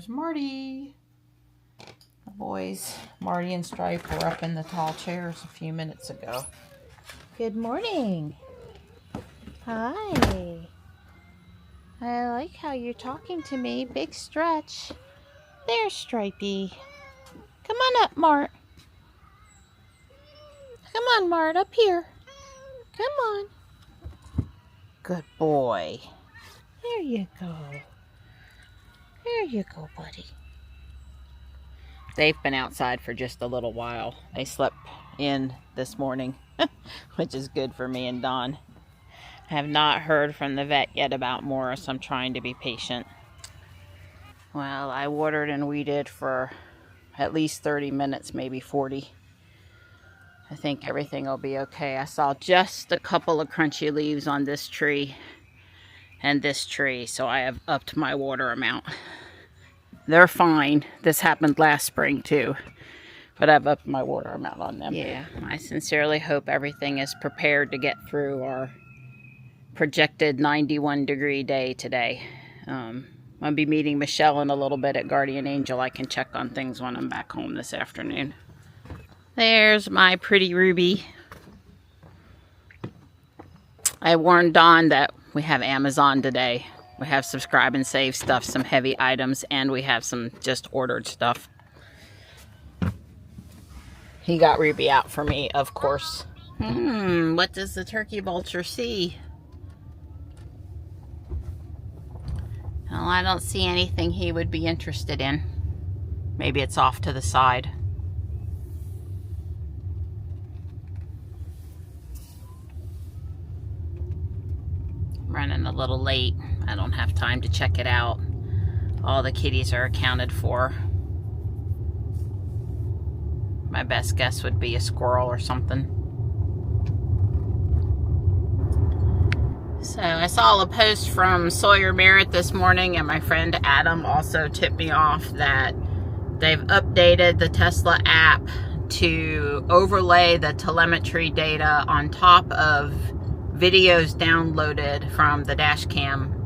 There's Marty. The boys, Marty and Stripe, were up in the tall chairs a few minutes ago. Good morning. Hi. I like how you're talking to me. Big stretch. There's Stripey. Come on up, Mart. Come on, Mart, up here. Come on. Good boy. There you go. There you go, buddy. They've been outside for just a little while. They slept in this morning, which is good for me and Dawn. I have not heard from the vet yet about Morris. I'm trying to be patient. Well, I watered and weeded for at least 30 minutes, maybe 40. I think everything will be okay. I saw just a couple of crunchy leaves on this tree and this tree, so I have upped my water amount. They're fine. This happened last spring too, but I've upped my water amount on them. Yeah, I sincerely hope everything is prepared to get through our projected 91-degree day today. I'll be meeting Michelle in a little bit at Guardian Angel. I can check on things when I'm back home this afternoon. There's my pretty Ruby. I warned Dawn that we have Amazon today. We have subscribe and save stuff, some heavy items, and we have some just ordered stuff. He got Ruby out for me, of course. What does the turkey vulture see? Well, I don't see anything he would be interested in. Maybe it's off to the side. Running a little late. I don't have time to check it out. All the kitties are accounted for. My best guess would be a squirrel or something. So I saw a post from Sawyer Merritt this morning, and my friend Adam also tipped me off that they've updated the Tesla app to overlay the telemetry data on top of videos downloaded from the dash cam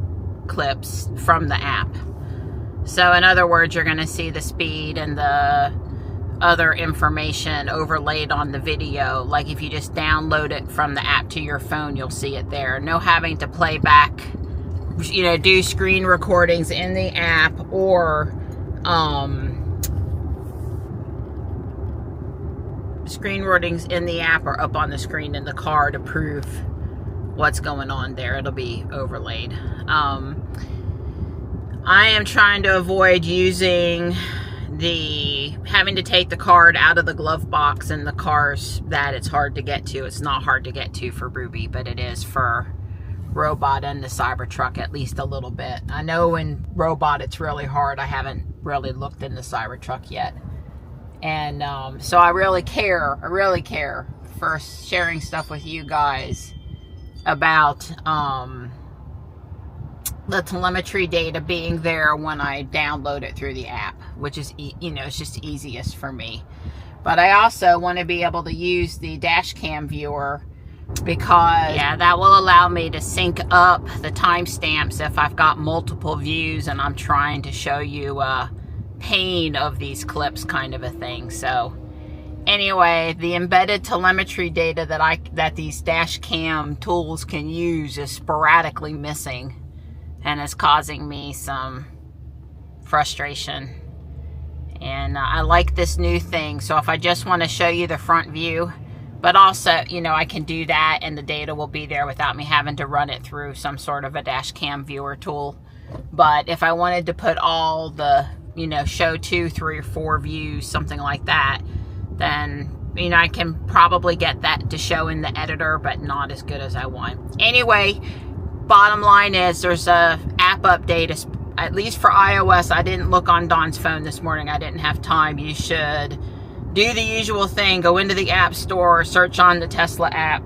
clips from the app. So in other words, you're going to see the speed and the other information overlaid on the video. Like if you just download it from the app to your phone, you'll see it there. No having to play back, you know, do screen recordings in the app, or screen recordings in the app or up on the screen in the car to prove what's going on there. It'll be overlaid. I am trying to avoid using having to take the card out of the glove box in the cars that it's hard to get to. It's not hard to get to for Ruby, but it is for Robot and the Cybertruck, at least a little bit. I know in Robot it's really hard. I haven't really looked in the Cybertruck yet. And so I really care for sharing stuff with you guys about the telemetry data being there when I download it through the app, which is, you know, it's just easiest for me. But I also want to be able to use the dash cam viewer, because yeah, that will allow me to sync up the timestamps if I've got multiple views and I'm trying to show you a pane of these clips, kind of a thing. So anyway, the embedded telemetry data that these dash cam tools can use is sporadically missing, and is causing me some frustration. And I like this new thing. So if I just want to show you the front view, but also, you know, I can do that and the data will be there without me having to run it through some sort of a dash cam viewer tool. But if I wanted to put all the, you know, show 2, 3, or 4 views, something like that, then, you know, I can probably get that to show in the editor, but not as good as I want. Anyway, bottom line is there's a app update, at least for iOS. I didn't look on Dawn's phone this morning. I didn't have time. You should do the usual thing. Go into the App Store, search on the Tesla app,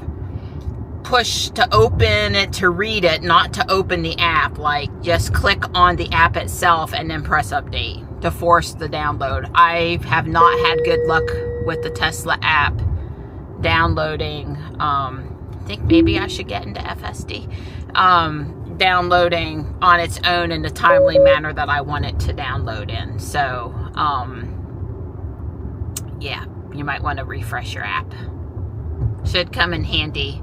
push to open it to read it, not to open the app. Like, just click on the app itself and then press update to force the download. I have not had good luck with the Tesla app downloading. I think maybe I should get into FSD. downloading on its own in the timely manner that I want it to download in. So, yeah, you might want to refresh your app. Should come in handy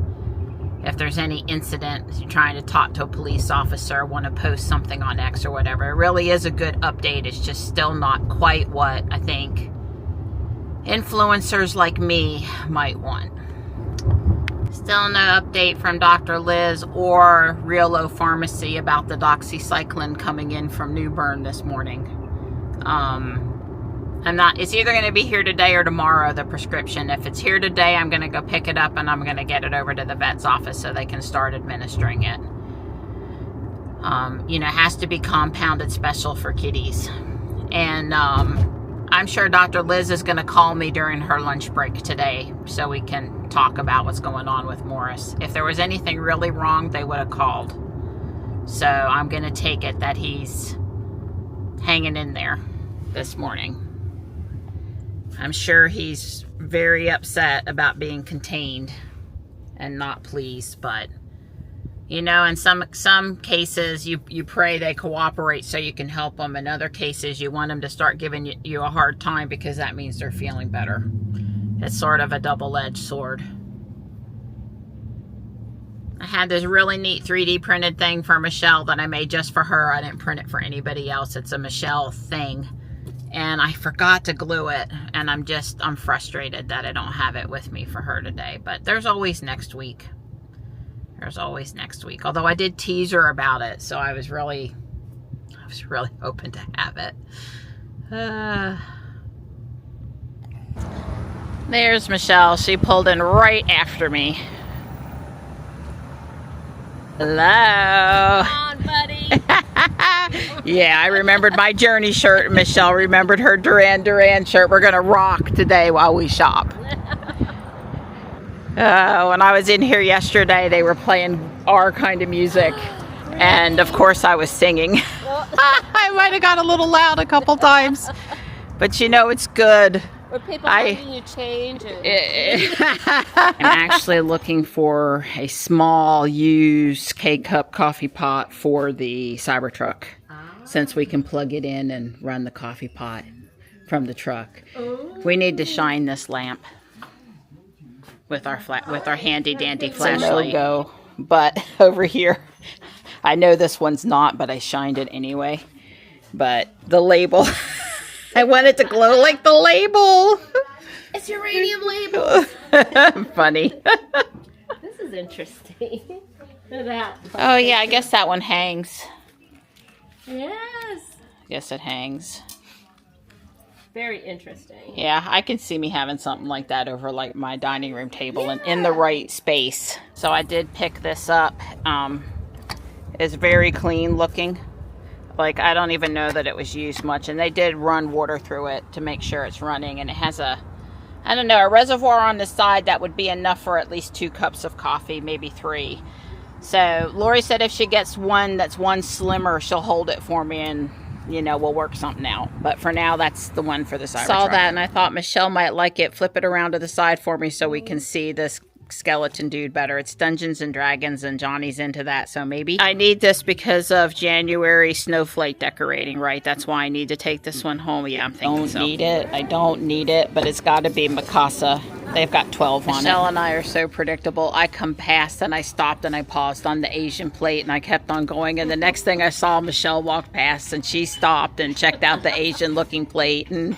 if there's any incident, you're trying to talk to a police officer, want to post something on X or whatever. It really is a good update. It's just still not quite what I think influencers like me might want. Still no update from Dr. Liz or Real Low Pharmacy about the doxycycline coming in from New Bern this morning. It's either going to be here today or tomorrow, the prescription. If it's here today, I'm going to go pick it up and I'm going to get it over to the vet's office so they can start administering it. You know, it has to be compounded special for kitties. And I'm sure Dr. Liz is going to call me during her lunch break today so we can talk about what's going on with Morris. If there was anything really wrong, they would have called. So I'm going to take it that he's hanging in there this morning. I'm sure he's very upset about being contained and not pleased, but you know, in some cases you pray they cooperate so you can help them. In other cases you want them to start giving you a hard time because that means they're feeling better. It's sort of a double-edged sword. I had this really neat 3D printed thing for Michelle that I made just for her. I didn't print it for anybody else. It's a Michelle thing. And I forgot to glue it, and I'm frustrated that I don't have it with me for her today. But there's always next week. There's always next week. Although I did tease her about it, so I was really hoping to have it. There's Michelle. She pulled in right after me. Hello. Come on, buddy. Yeah, I remembered my Journey shirt. Michelle remembered her Duran Duran shirt. We're going to rock today while we shop. When I was in here yesterday, they were playing our kind of music. And, of course, I was singing. I might have got a little loud a couple times. But, you know, it's good. Or people helping you change. I'm actually looking for a small used K-cup coffee pot for the Cybertruck, since we can plug it in and run the coffee pot from the truck. We need to shine this lamp with our handy dandy flashlight. No-go, but over here, I know this one's not, but I shined it anyway. But the label. I want it to glow like the label. It's uranium label. Funny. This is interesting. Look at that. Oh, yeah, I guess that one hangs. Yes. Yes, it hangs. Very interesting. Yeah, I can see me having something like that over like my dining room table and in the right space. So I did pick this up. It's very clean looking. Like, I don't even know that it was used much. And they did run water through it to make sure it's running. And it has a reservoir on the side that would be enough for at least 2 cups of coffee, maybe 3. So Lori said if she gets one that's one slimmer, she'll hold it for me and, you know, we'll work something out. But for now, that's the one for the Cybertruck. Saw that and I thought Michelle might like it. Flip it around to the side for me so we can see this skeleton dude better. It's Dungeons and Dragons and Johnny's into that, so maybe I need this because of January snowflake decorating, right? That's why I need to take this one home. Yeah, I'm thinking so. I don't need it, but it's got to be Mikasa. They've got 12 on it. Michelle and I are so predictable. I come past and I stopped and I paused on the Asian plate and I kept on going, and the next thing I saw, Michelle walked past and she stopped and checked out the Asian looking plate, and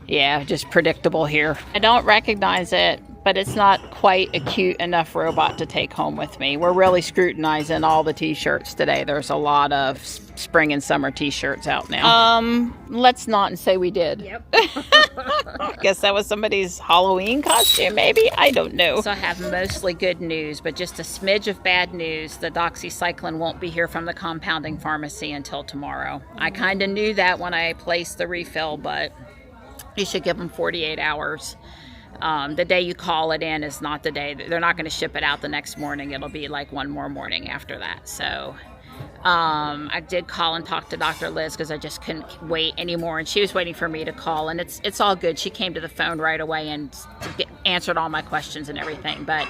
yeah, just predictable here. I don't recognize it, but it's not quite a cute enough robot to take home with me. We're really scrutinizing all the t-shirts today. There's a lot of spring and summer t-shirts out now. Let's not say we did. Yep. I guess that was somebody's Halloween costume, maybe? I don't know. So I have mostly good news, but just a smidge of bad news. The doxycycline won't be here from the compounding pharmacy until tomorrow. I kind of knew that when I placed the refill, but you should give them 48 hours. The day you call it in is not the day. They're not going to ship it out the next morning. It'll be like one more morning after that. So I did call and talk to Dr. Liz because I just couldn't wait anymore. And she was waiting for me to call. And it's all good. She came to the phone right away and answered all my questions and everything. But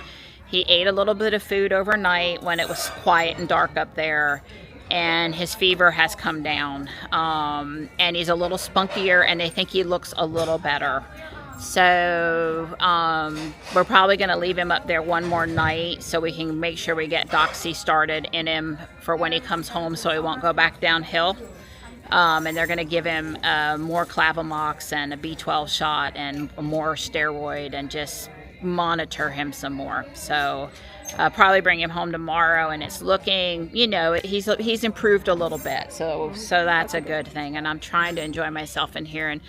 He ate a little bit of food overnight when it was quiet and dark up there, and his fever has come down. And he's a little spunkier, and they think he looks a little better. So we're probably going to leave him up there one more night so we can make sure we get Doxy started in him for when he comes home so he won't go back downhill. And they're going to give him more Clavamox and a B12 shot and more steroid and just monitor him some more. So probably bring him home tomorrow, and it's looking, you know, he's improved a little bit. So that's a good thing. And I'm trying to enjoy myself in here and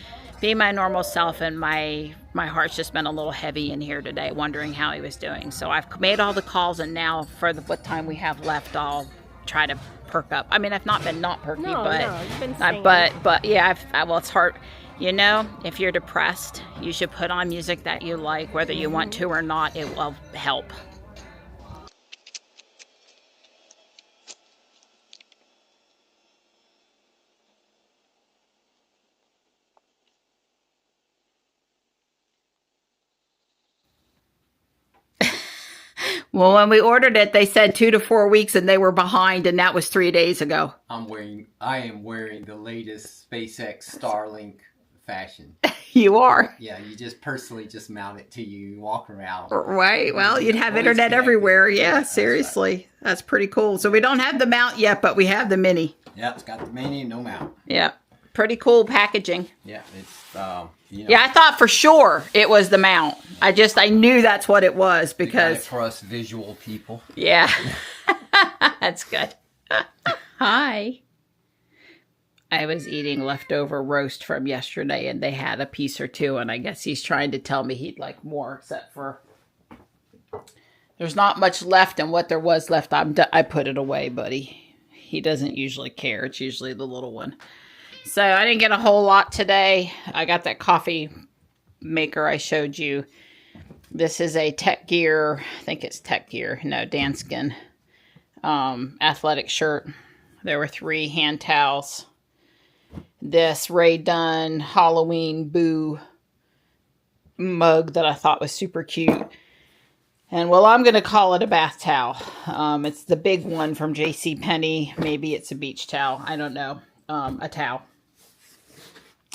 be my normal self, and my heart's just been a little heavy in here today, wondering how he was doing. So I've made all the calls, and now for what time we have left, I'll try to perk up. I mean, I've not been perky, but yeah, well, it's hard. You know, if you're depressed, you should put on music that you like, whether you want to or not. It will help. Well, when we ordered it, they said 2 to 4 weeks, and they were behind, and that was 3 days ago. I am wearing the latest SpaceX Starlink fashion. You are? Yeah, you just personally just mount it to you, walk around. Right. Well, you'd have internet connected everywhere. Yeah, seriously. That's pretty cool. So we don't have the mount yet, but we have the mini. Yeah, it's got the mini, no mount. Yeah. Pretty cool packaging. Yeah, it's, you know. Yeah, I thought for sure it was the mount. I knew that's what it was because. For us visual people. Yeah. That's good. Hi. I was eating leftover roast from yesterday, and they had a piece or two, and I guess he's trying to tell me he'd like more, except for there's not much left, and what there was left, I put it away, buddy. He doesn't usually care. It's usually the little one. So I didn't get a whole lot today. I got that coffee maker I showed you. This is a Tech Gear, I think it's Tech Gear, no, Danskin athletic shirt. There were 3 hand towels. This Ray Dunn Halloween Boo mug that I thought was super cute. And well, I'm going to call it a bath towel. It's the big one from JCPenney. Maybe it's a beach towel. I don't know. A towel.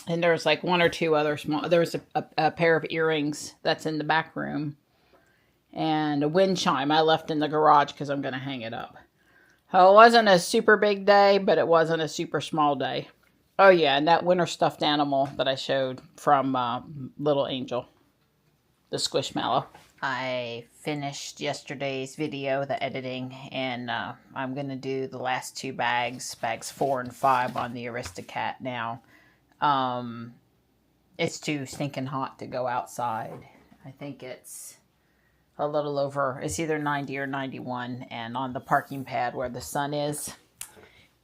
And there's like 1 or 2 other small. There's a pair of earrings that's in the back room. And a wind chime I left in the garage because I'm going to hang it up. Oh, it wasn't a super big day, but it wasn't a super small day. Oh yeah, and that winter stuffed animal that I showed from Little Angel. The Squishmallow. I finished yesterday's video, the editing, and I'm going to do the last 2 bags 4 and 5 on the Aristocat now. It's too stinking hot to go outside. I think it's a little over, it's either 90 or 91, and on the parking pad where the sun is,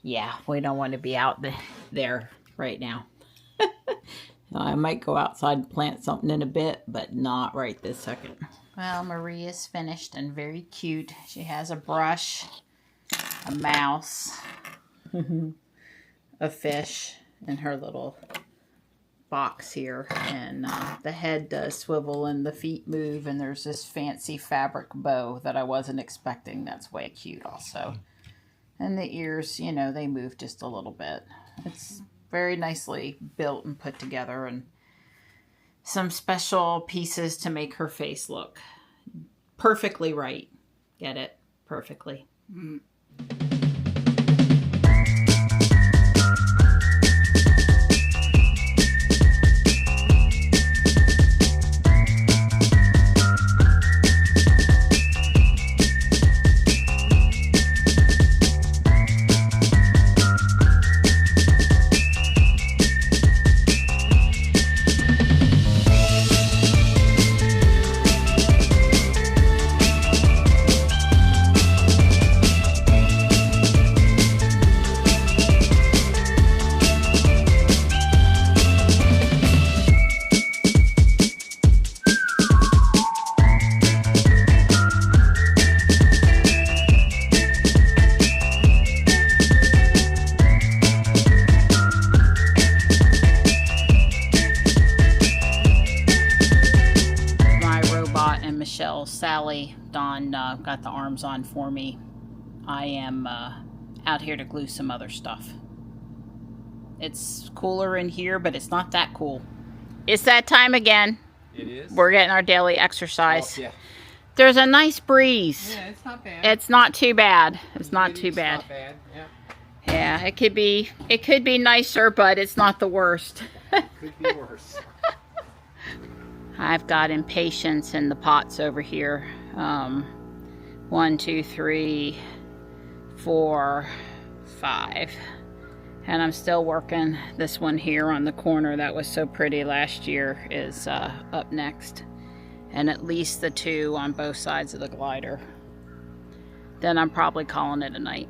yeah, we don't want to be out there right now. I might go outside and plant something in a bit, but not right this second. Well, Maria's finished and very cute. She has a brush, a mouse, a fish in her little box here, and the head does swivel and the feet move, and there's this fancy fabric bow that I wasn't expecting. That's way cute also. And the ears, you know, they move just a little bit. It's very nicely built and put together, and some special pieces to make her face look perfectly right. Get it? Perfectly. Mm. while Sally Dawn got the arms on for me, I am out here to glue some other stuff. It's cooler in here, but it's not that cool. It's that time again. It is? We're getting our daily exercise. Oh, yeah. There's a nice breeze. Yeah, it's not bad. It's not too bad. It's not too bad. Not bad. Yeah. Yeah, it could be nicer, but it's not the worst. Could be worse. I've got impatience in the pots over here. 1, 2, 3, 4, 5. And I'm still working. This one here on the corner that was so pretty last year is up next. And at least the 2 on both sides of the glider. Then I'm probably calling it a night.